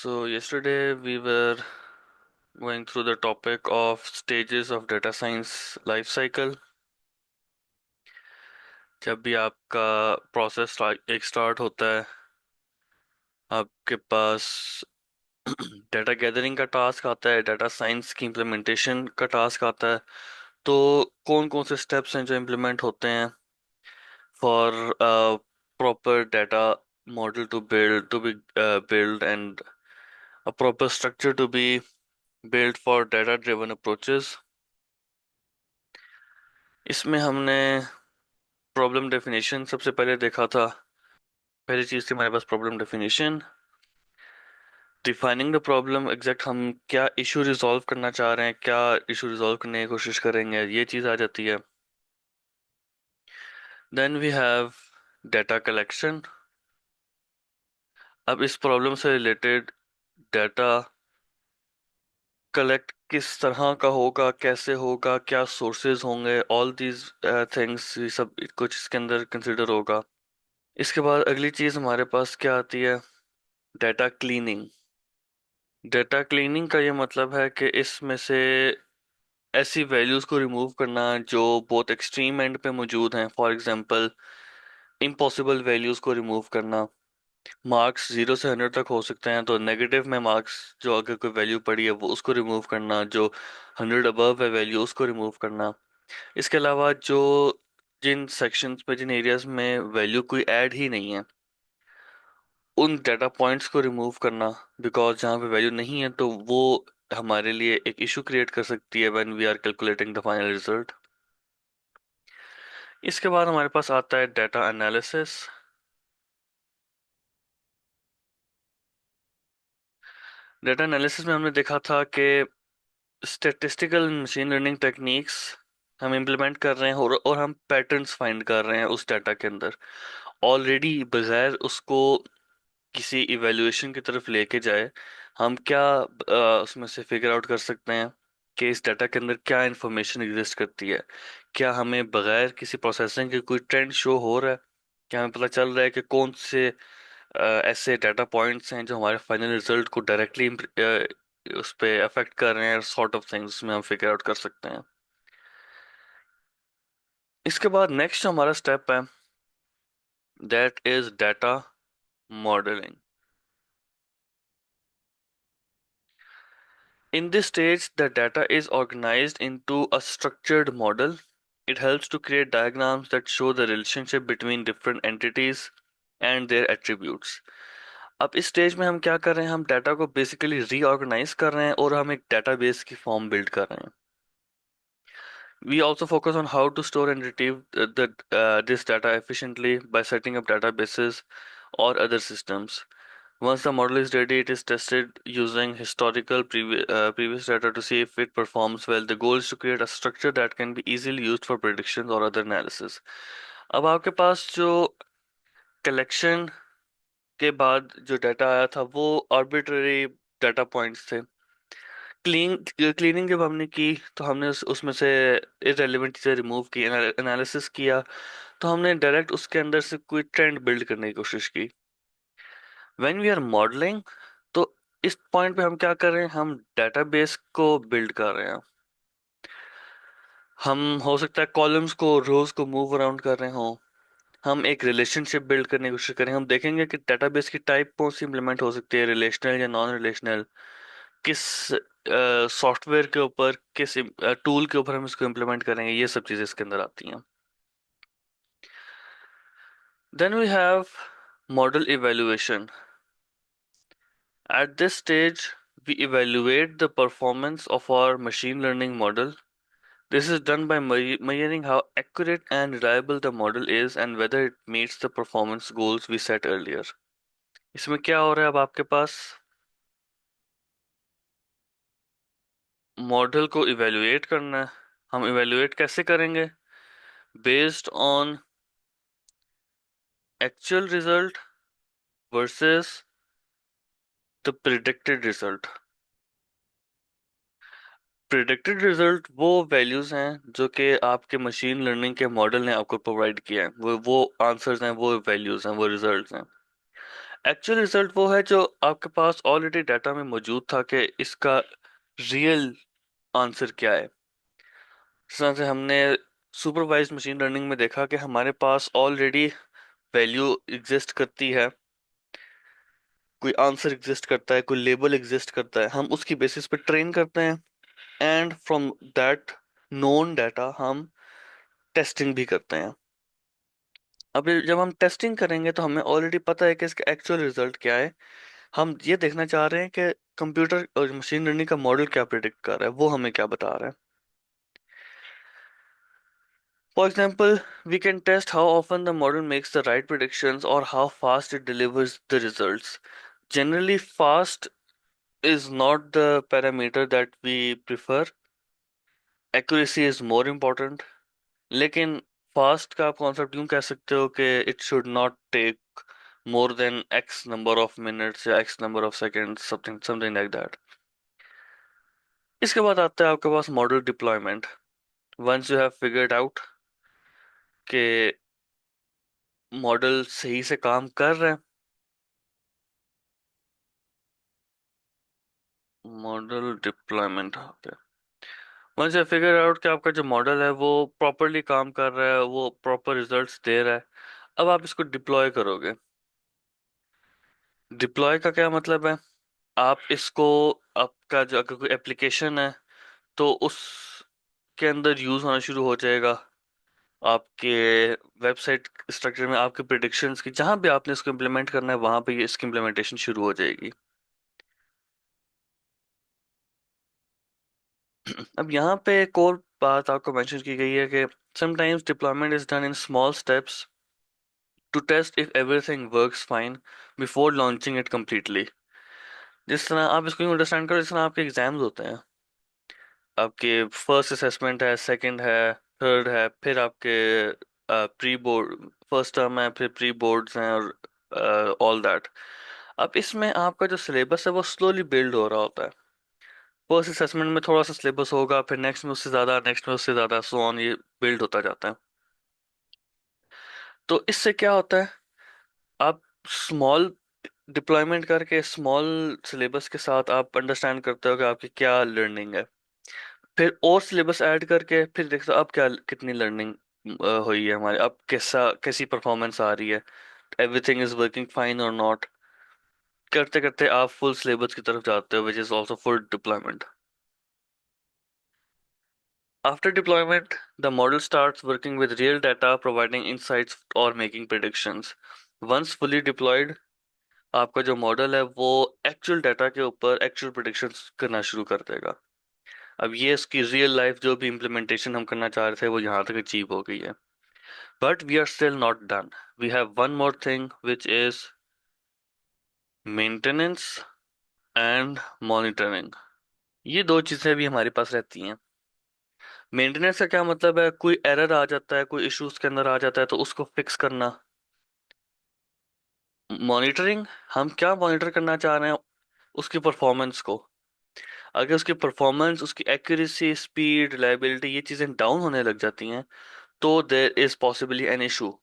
So, yesterday we were going through the topic of stages of data science life cycle. जब भी आपका process एक start होता है, आपके पास डेटा गैदरिंग का टास्क आता है, डेटा साइंस की इम्प्लीमेंटेशन का टास्क आता है। तो कौन कौन से स्टेप्स हैं जो इम्प्लीमेंट होते हैं for proper data model to be build and a proper structure to be built for data driven approaches। इसमें हमने प्रॉब्लम डेफिनेशन सबसे पहले देखा था। पहली चीज थी हमारे पास problem definition, defining the problem, exact हम क्या इशू रिजॉल्व करना चाह रहे हैं, क्या इशू रिजॉल्व करने की कोशिश करेंगे, ये चीज आ जाती है। Then we have data collection. अब इस प्रॉब्लम से रिलेटेड डेटा कलेक्ट किस तरह का होगा, कैसे होगा, क्या सोर्सेज होंगे, ऑल दीज थिंग्स, ये सब कुछ इसके अंदर कंसिडर होगा। इसके बाद अगली चीज हमारे पास क्या आती है, डेटा क्लीनिंग। डेटा क्लीनिंग का ये मतलब है कि इसमें से ऐसी वैल्यूज को रिमूव करना जो बहुत एक्सट्रीम एंड पे मौजूद हैं। फॉर एग्जांपल, इम्पॉसिबल वैल्यूज को रिमूव करना। मार्क्स 0 से 100 तक हो सकते हैं, तो नेगेटिव में मार्क्स जो अगर कोई वैल्यू पड़ी है वो उसको रिमूव करना, जो 100 अबव है वैल्यू उसको रिमूव करना। इसके अलावा जो जिन सेक्शंस में, जिन एरियाज में वैल्यू कोई ऐड ही नहीं है, उन डेटा पॉइंट्स को रिमूव करना, बिकॉज जहाँ पे वैल्यू नहीं है तो वो हमारे लिए एक इशू क्रिएट कर सकती है when we are calculating the final result. इसके बाद हमारे पास आता है डेटा एनालिसिस। डेटा एनालिसिस में हमने देखा था कि स्टैटिस्टिकल मशीन लर्निंग टेक्निक्स हम इम्प्लीमेंट कर रहे हैं और हम पैटर्न्स फाइंड कर रहे हैं उस डाटा के अंदर ऑलरेडी, बगैर उसको किसी इवैल्यूएशन की तरफ लेके जाए। हम क्या उसमें से फिगर आउट कर सकते हैं कि इस डाटा के अंदर क्या इंफॉर्मेशन एग्जिस्ट करती है। क्या हमें बगैर किसी प्रोसेसिंग के कोई ट्रेंड शो हो रहा है, क्या हमें पता चल रहा है कि कौन से ऐसे डाटा पॉइंट्स हैं जो हमारे फाइनल रिजल्ट को डायरेक्टली उस पे अफेक्ट कर रहे हैं, सॉर्ट ऑफ थिंग्स में हम फिगर आउट कर सकते हैं। इसके बाद नेक्स्ट हमारा स्टेप है, that is data modelling. In this stage, the data is organized into a structured model. It helps to create diagrams that show the relationship between different entities and their attributes. अब इस stage में हम क्या कर रहे हैं, हम data को बेसिकली रीऑर्गेनाइज कर रहे हैं और हम एक डेटाबेस की फॉर्म बिल्ड कर रहे हैं। We also focus on how to store and retrieve this data efficiently by setting up databases or other systems. Once the model is ready, it is tested using historical previous data to see if it performs well. The goal is to create a structure that can be easily used for predictions or other analysis. अब आपके पास जो collection के बाद जो data आया था वो arbitrary data points थे। क्लीनिंग जब हमने की तो हमने उसमें से इररेलेवेंट चीज़ें रिमूव की, एनालिसिस किया, तो हमने डायरेक्ट उसके अंदर से कोई ट्रेंड बिल्ड करने की कोशिश की। व्हेन वी आर मॉडलिंग, तो इस पॉइंट पे हम क्या कर रहे हैं, हम डेटाबेस को बिल्ड कर रहे हैं। हम हो सकता है कॉलम्स को, रोज को मूव अराउंड कर रहे हो, हम एक रिलेशनशिप बिल्ड करने की कोशिश करें। हम देखेंगे कि डेटाबेस की टाइप कौन सी इंप्लीमेंट हो सकती है, रिलेशनल या नॉन रिलेशनल, किस सॉफ्टवेयर के ऊपर, किस टूल के ऊपर हम इसको इम्प्लीमेंट करेंगे, ये सब चीजें इसके अंदर आती हैं। Then we have model evaluation. At this stage, we evaluate the performance of our machine learning model. This is done by measuring how accurate and reliable the model is and whether it meets the performance goals we set earlier. इसमें क्या हो रहा है, अब आपके पास model को evaluate करना है। हम इवेलुएट कैसे करेंगे, based on actual result versus the predicted result. Predicted result वो वैल्यूज हैं जो कि आपके मशीन लर्निंग के मॉडल ने आपको प्रोवाइड किया है, वो आंसर्स हैं, वो वैल्यूज हैं, वो रिजल्ट्स हैं। एक्चुअल रिजल्ट वो है जो आपके पास ऑलरेडी डाटा में मौजूद था कि इसका रियल आंसर क्या है। जिस तरह से हमने सुपरवाइज्ड मशीन लर्निंग में देखा कि हमारे पास ऑलरेडी वैल्यू एग्जिस्ट करती है, कोई आंसर एग्जिस्ट करता है, कोई लेबल एग्जिस्ट करता है, हम उसकी बेसिस पे ट्रेन करते हैं, and from that known data हम टेस्टिंग भी करते हैं। अब जब हम टेस्टिंग करेंगे तो हमें ऑलरेडी पता है कि इसका एक्चुअल रिजल्ट क्या है। हम ये देखना चाह रहे हैं कि कंप्यूटर और मशीन लर्निंग का मॉडल क्या प्रिडिक्ट कर रहा है, वो हमें क्या बता रहा है। For example, we can test how often the model makes the right predictions or how fast it delivers the results. Generally, fast is not the parameter that we prefer. Accuracy is more important. लेकिन fast का आप concept यूं कह सकते हो कि it should not take more than X number of minutes या X number of seconds, something like that. इसके बाद आता है आपके पास model deployment. Once you have figured out कि मॉडल सही से काम कर रहा है, model deployment once you figure out कि आपका जो मॉडल है वो प्रॉपरली काम कर रहा है, वो प्रॉपर रिजल्ट्स दे रहा है, अब आप इसको डिप्लॉय करोगे। डिप्लॉय का क्या मतलब है? आप इसको, आपका जो अगर कोई एप्लीकेशन है तो उसके अंदर यूज होना शुरू हो जाएगा। आपके वेबसाइट स्ट्रक्चर में आपके प्रिडिक्शंस की, जहां भी आपने इसको इम्प्लीमेंट करना है वहां पे ये इसकी इम्प्लीमेंटेशन शुरू हो जाएगी। अब यहाँ पे एक और बात आपको मेंशन की गई है कि sometimes deployment is done in small steps to test if everything works fine before launching it completely। जिस तरह आप इसको अंडरस्टैंड करो, जिस तरह आपके एग्जाम्स होते हैं, आपके फर्स्ट असेसमेंट है, सेकंड है, थर्ड है, फिर आपके प्री बोर्ड फर्स्ट टर्म है, फिर प्री बोर्ड्स हैं, और ऑल दैट। अब इसमें आपका जो सिलेबस है वो स्लोली बिल्ड हो रहा होता है। फर्स्ट असेसमेंट में थोड़ा सा सिलेबस होगा, फिर नेक्स्ट में उससे ज़्यादा, नेक्स्ट में उससे ज़्यादा, सो ऑन, ये बिल्ड होता जाता है। तो इससे क्या होता है, आप स्मॉल डिप्लॉयमेंट करके स्मॉल सिलेबस के साथ आप अंडरस्टैंड करते हो कि आपकी क्या लर्निंग है। फिर और सिलेबस ऐड करके फिर देखते हो अब क्या, कितनी लर्निंग हुई है हमारी, अब कैसी परफॉर्मेंस आ रही है, एवरीथिंग इज वर्किंग फाइन और नॉट। करते करते आप फुल सिलेबस की तरफ जाते हो, which is also full deployment. After deployment the model starts working with real data, providing insights और making predictions। Once fully deployed, आपका जो मॉडल है वो एक्चुअल डाटा के ऊपर एक्चुअल प्रिडिक्शंस करना शुरू कर देगा। अब ये इसकी रियल लाइफ जो भी इम्प्लीमेंटेशन हम करना चाह रहे थे वो यहाँ तक अचीव हो गई है। But we are still not done. We have one more thing which is maintenance and monitoring. ये दो चीजें भी हमारे पास रहती हैं। मेंटेनेंस का क्या मतलब है? कोई एरर आ जाता है, कोई इशू उसके अंदर आ जाता है तो उसको फिक्स करना। मॉनिटरिंग, हम क्या मॉनिटर करना चाह रहे हैं? उसकी परफॉर्मेंस को। अगर उसकी परफॉर्मेंस, उसकी एक्यूरेसी, स्पीड, रिलायबिलिटी, ये चीज़ें डाउन होने लग जाती हैं तो there is possibly an issue.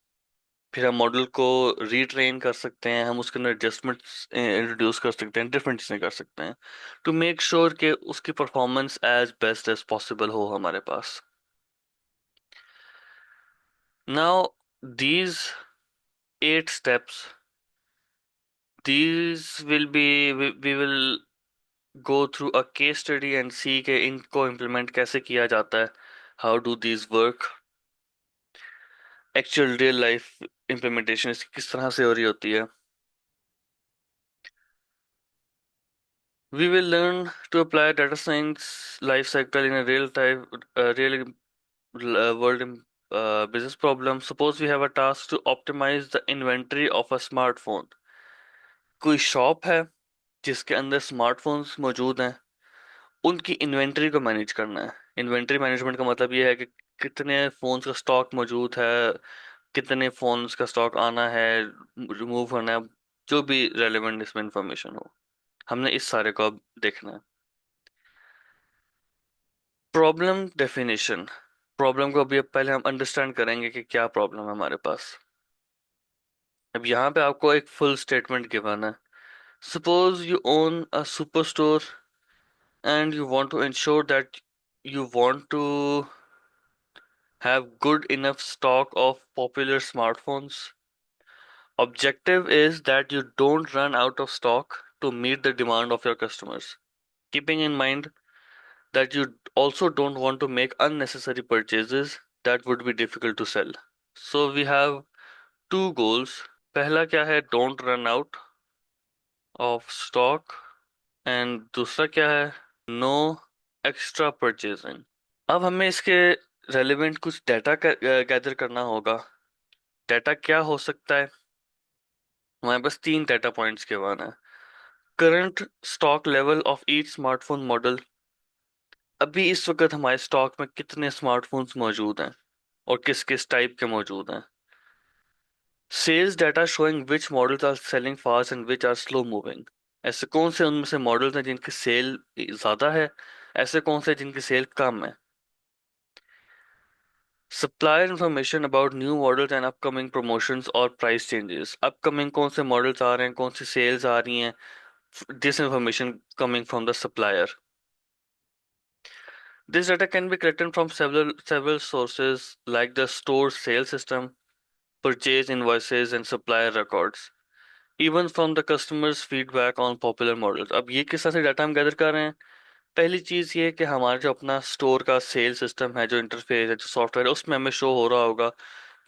फिर हम मॉडल को रीट्रेन कर सकते हैं, हम उसके अंदर एडजस्टमेंट्स इंट्रोड्यूस कर सकते हैं, डिफरेंट चीज़ें कर सकते हैं टू मेक श्योर कि उसकी performance as best as possible हो हमारे पास। Now these 8 steps, these will be we will go through a case study and see कि इनको इम्प्लीमेंट कैसे किया जाता है, how do these work, actual real life implementation इसकी किस तरह से हो रही होती है। We will learn to apply data science life cycle in a real time, real world business problem. Suppose we have a task to optimize the inventory of a smartphone। कोई shop है जिसके अंदर स्मार्टफोन्स मौजूद हैं, उनकी inventory को manage करना है। इन्वेंटरी मैनेजमेंट का मतलब ये है कि कितने फोन्स का स्टॉक मौजूद है, कितने फोन्स का स्टॉक आना है, रिमूव होना है, जो भी रेलेवेंट इसमें इंफॉर्मेशन हो, हमने इस सारे को अब देखना है। Problem definition. प्रॉब्लम को अभी अब पहले हम अंडरस्टैंड करेंगे कि क्या प्रॉब्लम है हमारे पास। अब यहाँ पे आपको एक फुल स्टेटमेंट गिवन है. Suppose you own a superstore and you want to ensure that you want to have good enough stock of popular smartphones. Objective is that you don't run out of stock to meet the demand of your customers. Keeping in mind that you also don't want to make unnecessary purchases that would be difficult to sell. So we have two goals. पहला क्या है? Don't run out of stock. And दूसरा क्या है? No extra purchasing. अब हमें इसके relevant कुछ डाटा गैदर करना होगा. डाटा क्या हो सकता है? हमारे पास तीन डाटा पॉइंट्स के बाद है. Current stock level of each smartphone model. अभी इस वक्त हमारे स्टॉक में कितने स्मार्टफोन्स मौजूद हैं और किस किस टाइप के मौजूद हैं. Sales data showing which models are selling fast and which are slow moving. ऐसे कौन से उनमें से मॉडल्स हैं जिनकी सेल ज्यादा है, ऐसे कौन से जिनकी सेल कम है. Supplier information about new models and upcoming promotions or price changes. Upcoming कौन से models आ रहे हैं, कौन सी sales आ रही हैं. This information coming from the supplier. This data can be collected from several sources like the store sales system, purchase invoices and supplier records. Even from the customers' feedback on popular models. अब ये किस तरह से data हम gather कर रहे हैं? पहली चीज़ ये कि हमारा जो अपना स्टोर का सेल सिस्टम है, जो इंटरफेस है, जो सॉफ्टवेयर है, उसमें हमें शो हो रहा होगा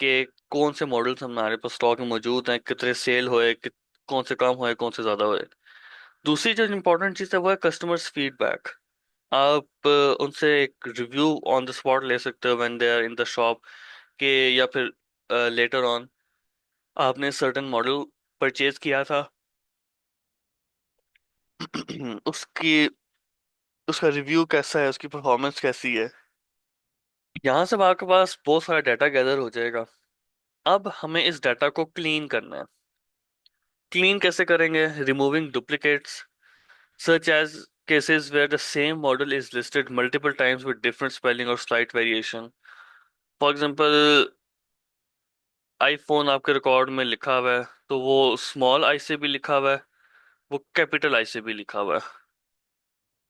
कि कौन से मॉडल्स हमारे पास स्टॉक में मौजूद हैं, कितने सेल हुए, कौन से कम हुए, कौन से ज़्यादा हुए. दूसरी जो इम्पोर्टेंट चीज़ है वो है कस्टमर्स फीडबैक. आप उनसे एक रिव्यू ऑन द स्पॉट ले सकते हो when they are in the shop के, या फिर लेटर ऑन आपने सर्टेन मॉडल परचेज किया था. उसकी उसका रिव्यू कैसा है, उसकी परफॉर्मेंस कैसी है. यहाँ से आपके पास बहुत सारा डाटा गैदर हो जाएगा. अब हमें इस डाटा को क्लीन करना है. क्लीन कैसे करेंगे? Removing duplicates such as cases where the same model is listed multiple times with different spelling or slight variation. For example, iPhone आपके रिकॉर्ड में लिखा हुआ है तो वो स्मॉल आई से भी लिखा हुआ है, वो कैपिटल आई से भी लिखा हुआ है.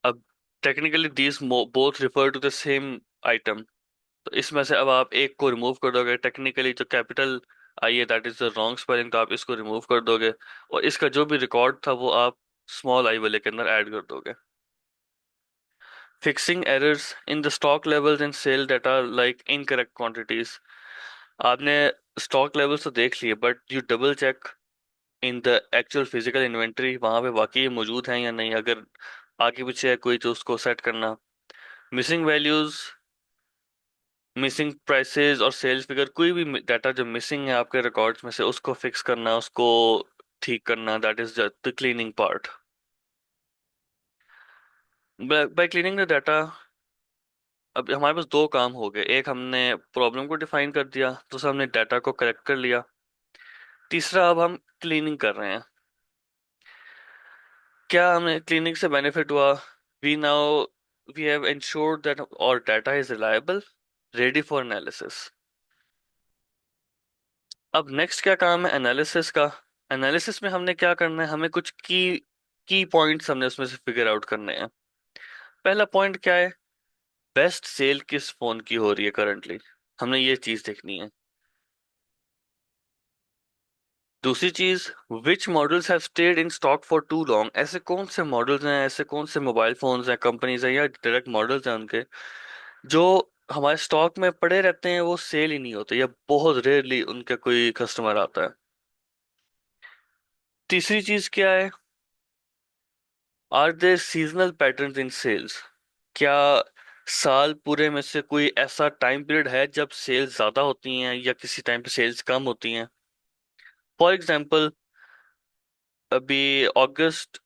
अब technically these both refer to the same item. तो इसमें से अब आप एक को रिमूव कर दोगे. टेक्निकली जो कैपिटल आई है that is the wrong spelling, तो आप इसको रिमूव कर दोगे और इसका जो भी रिकॉर्ड था वो आप स्मॉल आई वाले के अंदर ऐड कर दोगे. Fixing errors in the stock levels and sale data like incorrect quantities. आपने स्टॉक लेवल्स तो देख लिए but you double check in the actual physical inventory वहां पे वाकई मौजूद हैं या नहीं. अगर आगे पीछे है कोई तो उसको सेट करना. मिसिंग वैल्यूज, मिसिंग प्राइसेस और सेल्स फिगर, कोई भी डाटा जो मिसिंग है आपके रिकॉर्ड्स में से उसको फिक्स करना, उसको ठीक करना. That is the cleaning part. Bye cleaning the data अब हमारे पास दो काम हो गए. एक हमने प्रॉब्लम को डिफाइन कर दिया, दूसरा हमने डाटा को करेक्ट कर लिया, तीसरा अब हम क्लीनिंग कर रहे हैं. क्या हमें क्लीनिंग से बेनिफिट हुआ? We now we have ensured that our data is reliable, ready for analysis. अब नेक्स्ट क्या काम है? एनालिसिस का. एनालिसिस में हमने क्या करना है? हमें कुछ की की पॉइंट्स हमने उसमें से फिगर आउट करने हैं. पहला पॉइंट क्या है? बेस्ट सेल किस फोन की हो रही है करंटली, हमने ये चीज देखनी है. दूसरी चीज, which models have stayed in stock for too long. ऐसे कौन से मॉडल्स हैं, ऐसे कौन से मोबाइल फोन्स हैं, कंपनीज हैं या डायरेक्ट मॉडल्स हैं उनके जो हमारे स्टॉक में पड़े रहते हैं, वो सेल ही नहीं होते या बहुत रेयरली उनका कोई कस्टमर आता है. तीसरी चीज क्या है? Are there seasonal patterns in sales. क्या साल पूरे में से कोई ऐसा टाइम पीरियड है जब सेल्स ज्यादा होती हैं या किसी टाइम पे सेल्स कम होती हैं. फॉर एग्जांपल, अभी अगस्त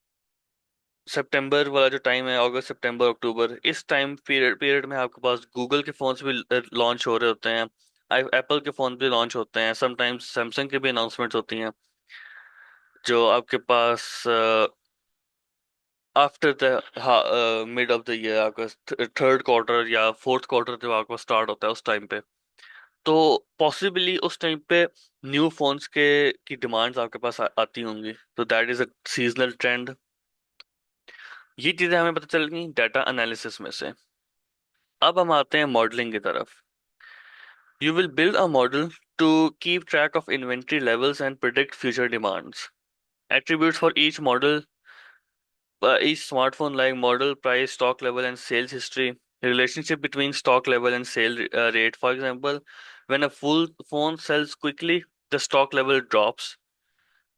सितंबर वाला जो टाइम है, अगस्त सितंबर अक्टूबर, इस टाइम पीरियड में आपके पास गूगल के फोन्स भी लॉन्च हो रहे होते हैं, एप्पल के फोन भी लॉन्च होते हैं, समटाइम्स सैमसंग की भी अनाउंसमेंट्स होती हैं. जो आपके पास after the mid of the year, आपका थर्ड क्वार्टर या फोर्थ क्वार्टर जब आपका स्टार्ट होता है उस टाइम पे. तो पॉसिबली उस टाइम पे न्यू फोन्स के की डिमांड्स आपके पास आती होंगी, तो that is a seasonal trend. ये चीजें हमें पता चल गई डाटा एनालिसिस में से। अब हम आते हैं मॉडलिंग की तरफ। You will build a model to keep track of inventory levels and predict future demands. Attributes for each model, each smartphone like model, price, stock level, and sales history. Relationship between stock level and sale rate. For example, when a full phone sells quickly, the stock level drops.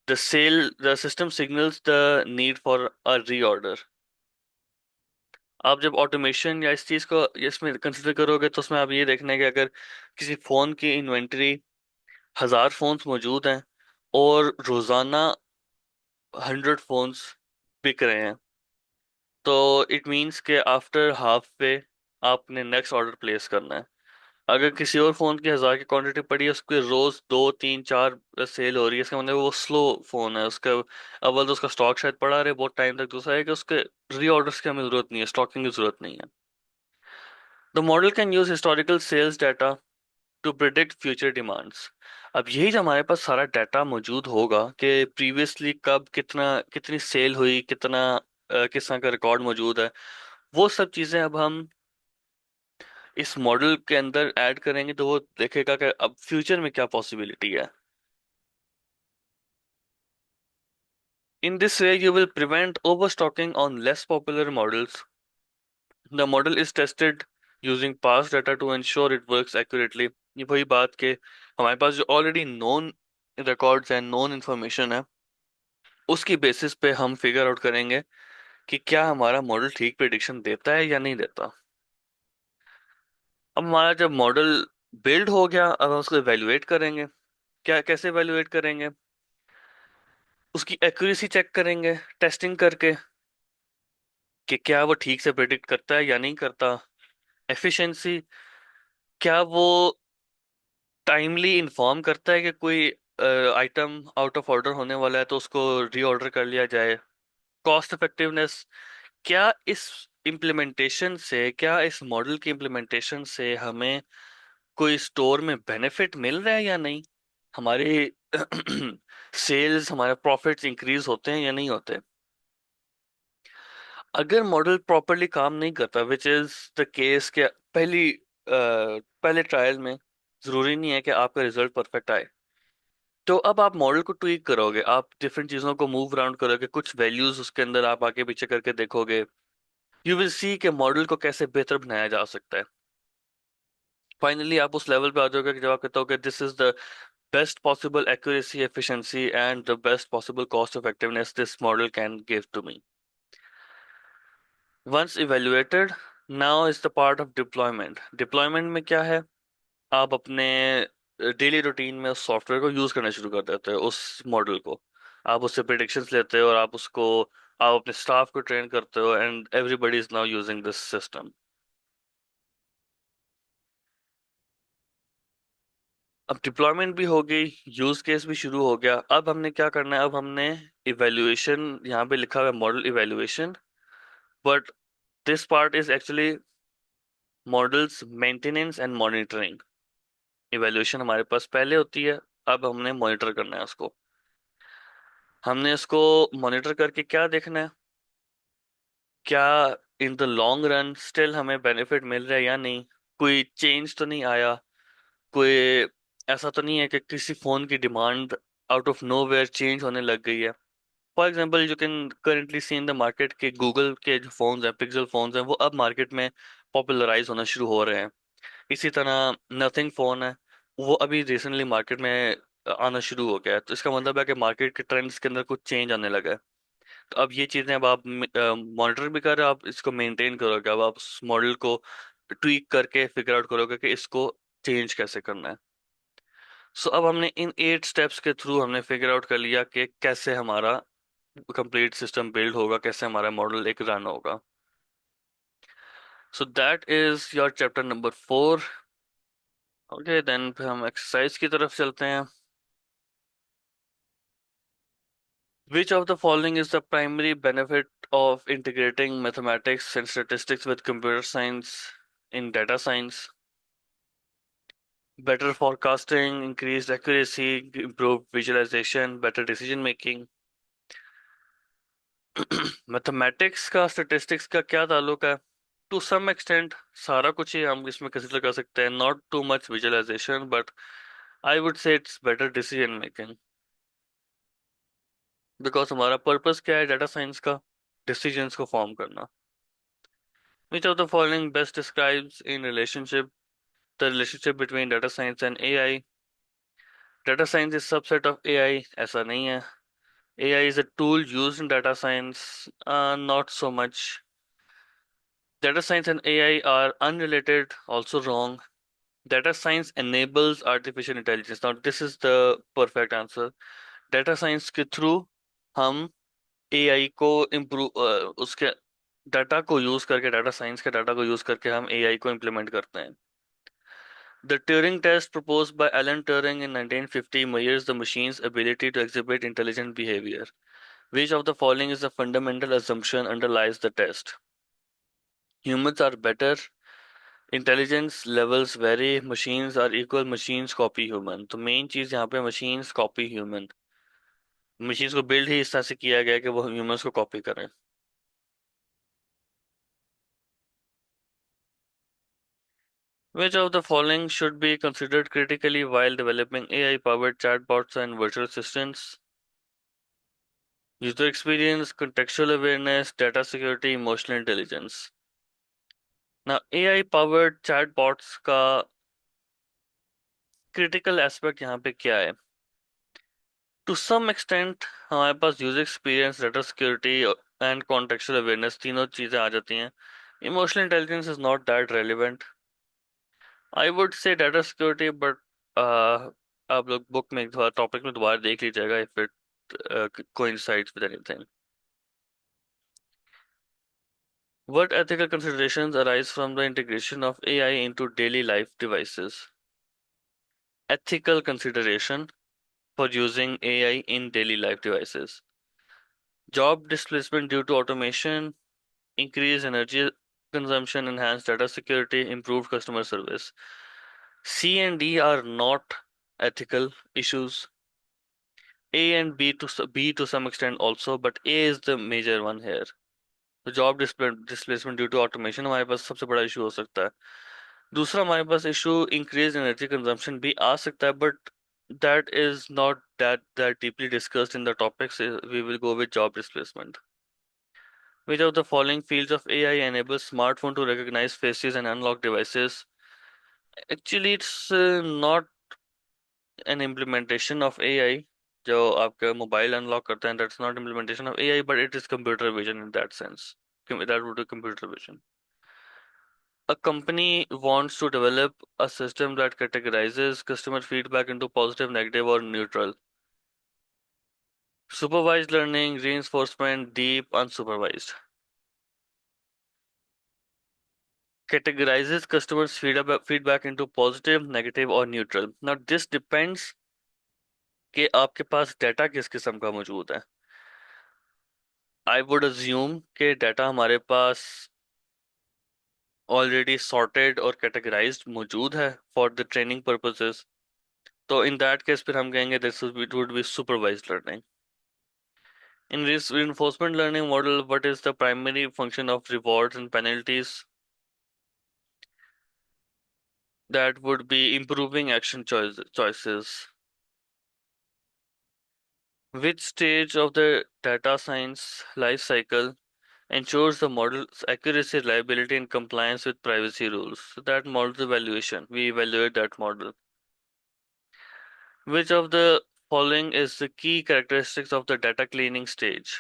The system signals the need for a reorder. आप जब automation या इस चीज को इसमें consider करोगे तो उसमें आप ये देखना है कि अगर किसी फोन की इन्वेंटरी 1,000 फोन्स मौजूद हैं और रोजाना 100 फोन्स बिक रहे हैं, तो इट मीन्स के आफ्टर हाफ पे आपने नेक्स्ट ऑर्डर प्लेस करना है। अगर किसी और फोन की 1,000 की क्वांटिटी पड़ी है, उसके रोज 2 3 4 सेल हो रही है, इसका मतलब वो स्लो फोन है उसका। अव्वल तो उसका स्टॉक शायद पड़ा रहे बहुत टाइम तक, दूसरा है कि उसके री ऑर्डर्स की हमें जरूरत नहीं है, स्टॉकिंग की जरूरत नहीं है। The model can use historical sales data to predict future demands. अब यही जो हमारे पास सारा डाटा मौजूद होगा कि प्रीवियसली कब कितना कितनी सेल हुई, कितना किस तरह का रिकॉर्ड मौजूद है, वो सब चीजें अब हम इस मॉडल के अंदर ऐड करेंगे तो वो देखेगा कि अब फ्यूचर में क्या पॉसिबिलिटी है। In this way you will prevent overstocking on less popular models. The model is tested using past data to ensure it works accurately. ये वही बात के हमारे पास जो ऑलरेडी नोन रिकॉर्ड्स हैं, नोन इन्फॉर्मेशन है, उसकी बेसिस पे हम फिगर आउट करेंगे कि क्या हमारा मॉडल ठीक प्रिडिक्शन देता है या नहीं देता। अब हमारा जब मॉडल बिल्ड हो गया, अब हम उसको इवेलुएट करेंगे। क्या कैसे इवेलुएट करेंगे? उसकी एक्यूरेसी चेक करेंगे टेस्टिंग करके कि क्या वो ठीक से प्रिडिक्ट करता है या नहीं करता। एफिशिएंसी, क्या वो टाइमली इन्फॉर्म करता है कि कोई आइटम आउट ऑफ ऑर्डर होने वाला है तो उसको रीऑर्डर कर लिया जाए। कॉस्ट इफेक्टिवनेस, क्या इस इस मॉडल की इम्प्लीमेंटेशन से हमें कोई स्टोर में बेनिफिट मिल रहा है या नहीं, हमारे सेल्स, हमारे प्रॉफिट्स इंक्रीज होते हैं या नहीं होते। अगर मॉडल प्रॉपरली काम नहीं करता, विच इज द केस के पहले ट्रायल में जरूरी नहीं है कि आपका रिजल्ट परफेक्ट आए, तो अब आप मॉडल को ट्वीक करोगे, आप डिफरेंट चीजों को मूव अराउंड करोगे, कुछ वैल्यूज उसके अंदर आप आगे पीछे करके देखोगे। यू विल सी कि मॉडल को कैसे बेहतर बनाया जा सकता है। फाइनली आप उस लेवल पे आ जाओगे कि जब आप कहते हो कि this is the best possible accuracy, efficiency and the best possible cost effectiveness this model can give to me. Once evaluated, now is the part of deployment. Deployment में क्या है? आप अपने डेली रूटीन में उस सॉफ्टवेयर को use करना शुरू कर देते हो, उस मॉडल को। आप उससे प्रिडिक्शंस लेते हो और आप अपने स्टाफ को ट्रेन करते हो, and everybody is now using this system. अब डिप्लॉयमेंट भी हो गई, यूज केस भी शुरू हो गया, अब हमने क्या करना है? अब हमने इवेल्युएशन, यहाँ पे लिखा हुआ है model evaluation, but this part is actually models maintenance and monitoring. Evaluation हमारे पास पहले होती है, अब हमने मॉनिटर करना है उसको। हमने इसको मॉनिटर करके क्या देखना है? क्या in the long run still हमें बेनिफिट मिल रहा है या नहीं, कोई चेंज तो नहीं आया, कोई ऐसा तो नहीं है कि किसी फोन की demand out of nowhere change होने लग गई है। For example you can currently see in the market के गूगल के जो फोन्स हैं, पिक्सल फोन्स हैं, वो अब मार्केट में पॉपुलराइज होना शुरू हो रहे हैं। इसी तरह नथिंग फोन है, वो अभी रिसेंटली मार्केट में आना शुरू हो गया है, तो इसका मतलब है कि मार्केट के ट्रेंड्स के अंदर कुछ चेंज आने लगा है। तो अब ये चीजें अब आप मॉनिटर भी कर रहे हो, आप इसको मेंटेन करोगे, अब आप उस मॉडल को ट्वीक करके फिगर आउट करोगे कि इसको चेंज कैसे करना है। सो अब हमने इन 8 स्टेप्स के थ्रू हमने फिगर आउट कर लिया कि कैसे हमारा कंप्लीट सिस्टम बिल्ड होगा, कैसे हमारा मॉडल एक रन होगा। So that is your chapter number 4। Okay, then फिर हम एक्सरसाइज की तरफ चलते हैं। Which of the following is the primary benefit of integrating mathematics and statistics with computer science in data science? better forecasting, increased accuracy, improved visualization, better decision making। Mathematics का statistics का क्या ताल्लुक है? To some extent सारा कुछ ही हम इसमें consider कर सकते हैं, not too much visualisation, but I would say it's better decision making. Because हमारा पर्पस क्या है डाटा साइंस का? डिसीजंस को फॉर्म करना। Which of the following best describes in relationship the relationship between data science and AI? Data science is subset of AI, ऐसा नहीं है। AI is a tool used in data science, not so much. Data science and AI are unrelated, also wrong. Data science enables artificial intelligence. Now, this is the perfect answer. Data science के through हम AI को improve उसके data को use करके, data science के data को use करके हम एआई को इम्प्लीमेंट करते हैं। The Turing test proposed by Alan Turing in 1950 measures the machine's ability to exhibit intelligent behavior. Which of the following is the fundamental assumption underlies the test? Humans are better, intelligence levels vary, machines are equal, machines copy human। तो main चीज यहाँ पे machines copy human। Machines को build ही इस तरह से किया गया है कि वो ह्यूमंस को कॉपी करें। Which of the following should be considered critically while developing AI-powered chatbots and virtual assistants? User experience, contextual awareness, data security, emotional intelligence। Now, AI-powered chatbots का क्रिटिकल एस्पेक्ट यहाँ पे क्या है? टू सम एक्सटेंट हमारे पास user experience, data security and contextual awareness तीनों चीजें आ जाती हैं। Emotional intelligence is not that relevant. I would say data security, but आप लोग बुक में टॉपिक में दोबारा देख लीजिएगा if it coincides with anything। What ethical considerations arise from the integration of AI into daily life devices? Ethical consideration for using AI in daily life devices. Job displacement due to automation, increased energy consumption, enhanced data security, improved customer service. C and D are not ethical issues. A and B to some extent also, but A is the major one here. तो job displacement due to automation हमारे पास सबसे बड़ा issue हो सकता है। दूसरा हमारे pass issue increase energy consumption भी आ सकता है, but that is not that deeply discussed in the topics. We will go with job displacement। Which of the following fields of AI enables smartphone to recognize faces and unlock devices? Actually, it's not an implementation of AI। जो आपका mobile unlock करता है, that's not implementation of AI, but it is computer vision in that sense। That would be computer vision। A company wants to develop a system that categorizes customer feedback into positive, negative, or neutral. Supervised learning, reinforcement, deep, unsupervised। Categorizes customers feedback into positive, negative, or neutral। Now this depends कि आपके पास data किस किस्म का मौजूद है। I would assume कि data हमारे पास already sorted और कैटेगराइज्ड मौजूद है फॉर द ट्रेनिंग पर्पसेस। तो इन दैट केस फिर हम कहेंगे this would be supervised learning. In this reinforcement learning model, what is the primary function of rewards and penalties? That would be improving action choices। Which stage of the data science life cycle ensures the model's accuracy, reliability, and compliance with privacy rules? So that model's evaluation. We evaluate that model। Which of the following is the key characteristics of the data cleaning stage?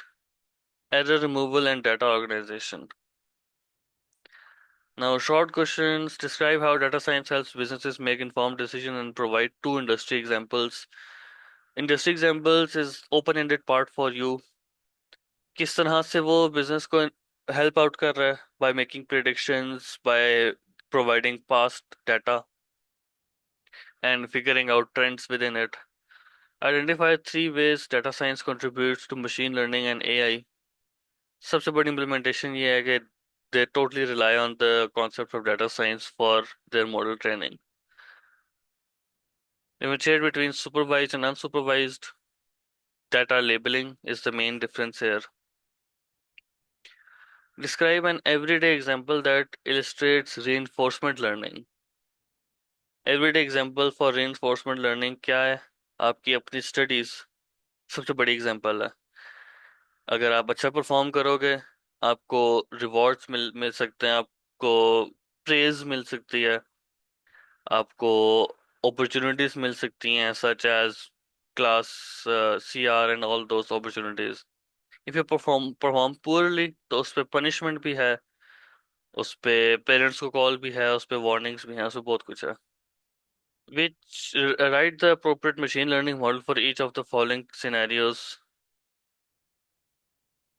Error removal and data organization। Now, short questions. Describe how data science helps businesses make informed decisions and provide two industry examples। Industry examples is open-ended part for you। किस तरह से वो business को help out कर रहा है by making predictions, by providing past data and figuring out trends within it। Identify three ways data science contributes to machine learning and AI। सबसे बड़ी implementation ये है कि they totally rely on the concept of data science for their model training। Differentiate between supervised and unsupervised data labeling is the main difference here. Describe an everyday example that illustrates reinforcement learning. Everyday example for reinforcement learning क्या है? आपकी अपनी studies सबसे बड़ी example है। अगर आप अच्छा परफॉर्म करोगे, आपको रिवॉर्ड्स मिल मिल सकते हैं, आपको प्रेज मिल सकती है, आपको अपॉर्चुनिटीज मिल सकती हैं such as class CR and all those opportunities. If you perform poorly तो उस पे पनिशमेंट भी है, उस पे पेरेंट्स को कॉल भी है, उस पे वार्निंग्स भी हैं, उस पे बहुत कुछ है। Which write the appropriate machine learning model for each of the following scenarios.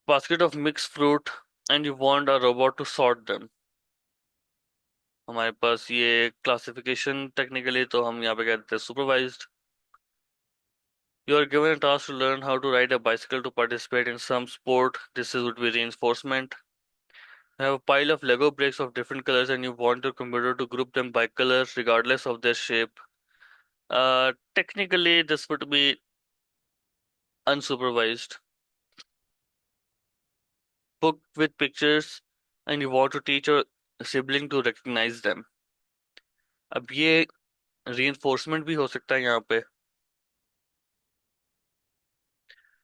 Basket of mixed fruit and you want a robot to sort them. हमारे पास ये क्लासिफिकेशन टेक्निकली तो हम यहाँ पे कहते हैं supervised. You are given a task to learn how to ride a bicycle to participate in some sport. This is would be reinforcement. You have a pile of Lego bricks of different colors and you want your computer to group them by color regardless of their shape. Technically, this would be unsupervised. Book with pictures and you want to teach your sibling to recognize them. अब ये reinforcement भी हो सकता है यहाँ पे।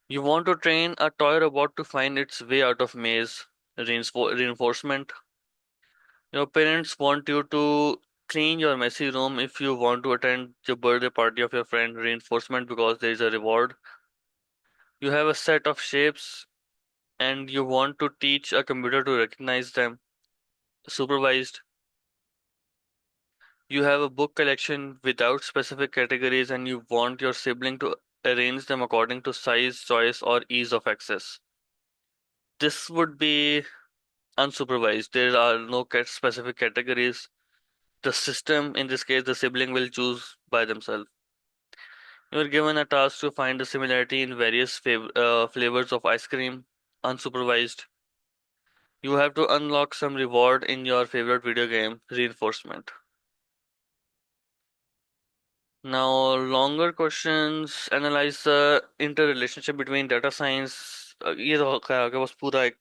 You want to train a toy robot to find its way out of maze. Reinforcement. Your parents want you to clean your messy room if you want to attend the birthday party of your friend. Reinforcement because there is a reward. You have a set of shapes and you want to teach a computer to recognize them. Supervised. You have a book collection without specific categories and you want your sibling to arrange them according to size, choice, or ease of access. This would be unsupervised. There are no specific categories. The system, in this case, the sibling will choose by themselves. You are given a task to find the similarity in various flavors of ice cream. Unsupervised. You have to unlock some reward in your favorite video game. Reinforcement. Now, longer questions analyze the interrelationship between data science. ये तो क्या आपके पास पूरा एक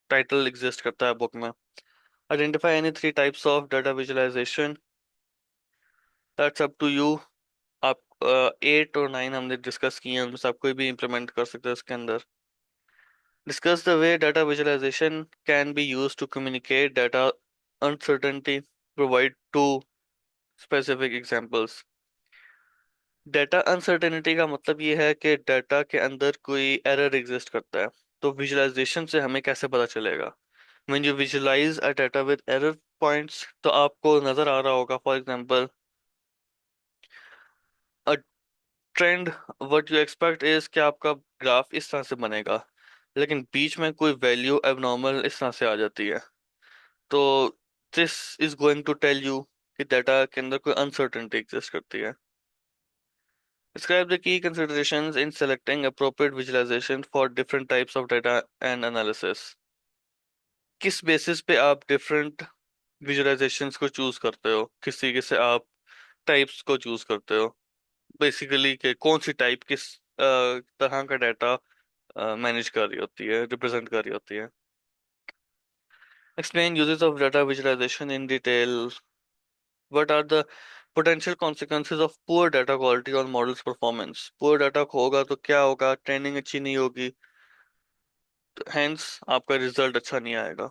title exist करता है book में। Identify any three types of data visualization. That's up to you. आप 8 और 9 हमने डिस्कस किए हैं, उनमें से आप कोई भी इम्प्लीमेंट कर सकते हैं इसके अंदर। Discuss the way data visualization can be used to communicate data uncertainty. Provide two specific examples. Data uncertainty का मतलब ये है कि डाटा के अंदर कोई एरर एग्जिस्ट करता है, तो विजुअलाइजेशन से हमें कैसे पता चलेगा? When you visualize a data with error points, तो आपको नजर आ रहा होगा for example a trend, what you expect is कि आपका ग्राफ इस तरह से बनेगा, लेकिन बीच में कोई वैल्यू एबनॉर्मल इस तरह से आ जाती है, तो this is going to tell you कि डाटा के अंदर कोई अनसर्टेनिटी एग्जिस्ट करती है। Describe the key considerations in selecting appropriate visualization for different types of data and analysis. किस बेसिस पे आप डिफरेंट विजुअलाइजेशंस को चूज करते हो, किस तरीके से आप टाइप्स को चूज करते हो, बेसिकली कि कौन सी टाइप किस तरह का डाटा मैनेज कर रही होती है, रिप्रेजेंट कर रही होती है। Explain uses of data visualization in detail. What are the potential consequences of poor data quality on models performance? poor data होगा तो क्या होगा? ट्रेनिंग अच्छी नहीं होगी, हेंस आपका रिजल्ट अच्छा नहीं आएगा।